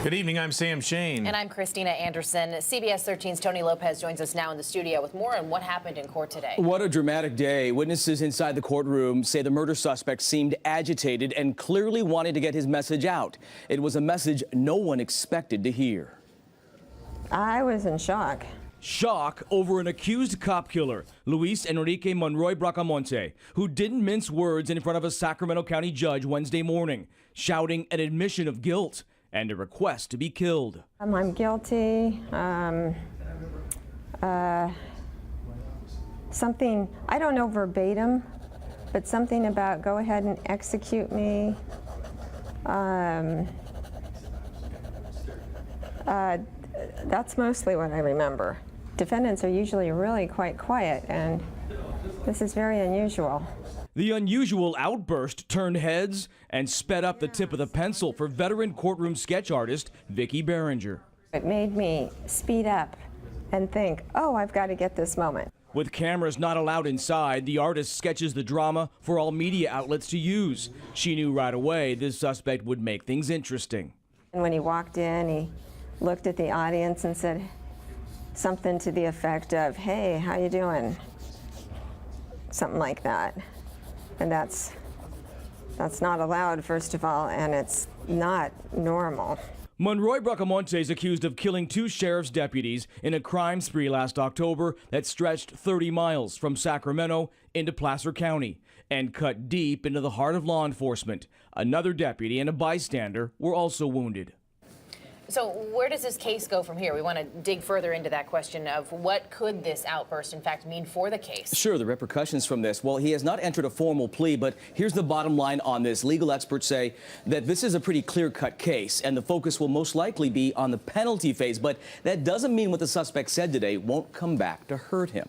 Good evening, I'm Sam Shane. And I'm Christina Anderson. CBS 13's Tony Lopez joins us now in the studio with more on what happened in court today. What a dramatic day. Witnesses inside the courtroom say the murder suspect seemed agitated and clearly wanted to get his message out. It was a message no one expected to hear. I was in shock. Shock over an accused cop killer, Luis Enrique Monroy-Bracamonte, who didn't mince words in front of a Sacramento County judge Wednesday morning, shouting an admission of guilt and a request to be killed. I'm guilty. Something, I don't know verbatim, but something about go ahead and execute me. That's mostly what I remember. Defendants are usually really quite quiet, and this is very unusual. The unusual outburst turned heads and sped up the tip of the pencil for veteran courtroom sketch artist Vicki Behringer. It made me speed up and think, oh, I've got to get this moment. With cameras not allowed inside, the artist sketches the drama for all media outlets to use. She knew right away this suspect would make things interesting. And when he walked in, he looked at the audience and said something to the effect of, hey, how you doing? Something like that. And that's not allowed, first of all, and it's not normal. Monroy-Bracamonte is accused of killing 2 sheriff's deputies in a crime spree last October that stretched 30 miles from Sacramento into Placer County and cut deep into the heart of law enforcement. Another deputy and a bystander were also wounded. So where does this case go from here? We want to dig further into that question of what could this outburst in fact mean for the case? Sure, the repercussions from this. Well, he has not entered a formal plea, but here's the bottom line on this. Legal experts say that this is a pretty clear-cut case, and the focus will most likely be on the penalty phase. But that doesn't mean what the suspect said today won't come back to hurt him.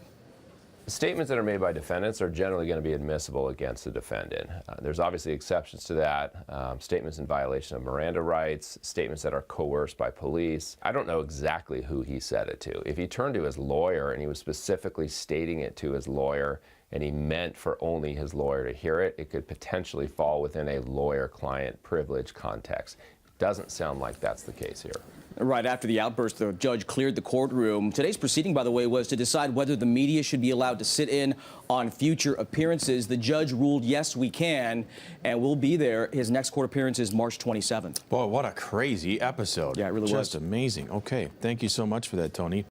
Statements that are made by defendants are generally going to be admissible against the defendant. There's obviously exceptions to that. Statements in violation of Miranda rights, statements that are coerced by police. I don't know exactly who he said it to. If he turned to his lawyer and he was specifically stating it to his lawyer and he meant for only his lawyer to hear it, it could potentially fall within a lawyer-client privilege context. Doesn't sound like that's the case here. Right after the outburst, the judge cleared the courtroom. Today's proceeding, by the way, was to decide whether the media should be allowed to sit in on future appearances. The judge ruled, yes, we can, and we'll be there. His next court appearance is March 27th. Boy, what a crazy episode. Yeah, it really was. Just amazing. Okay, thank you so much for that, Tony.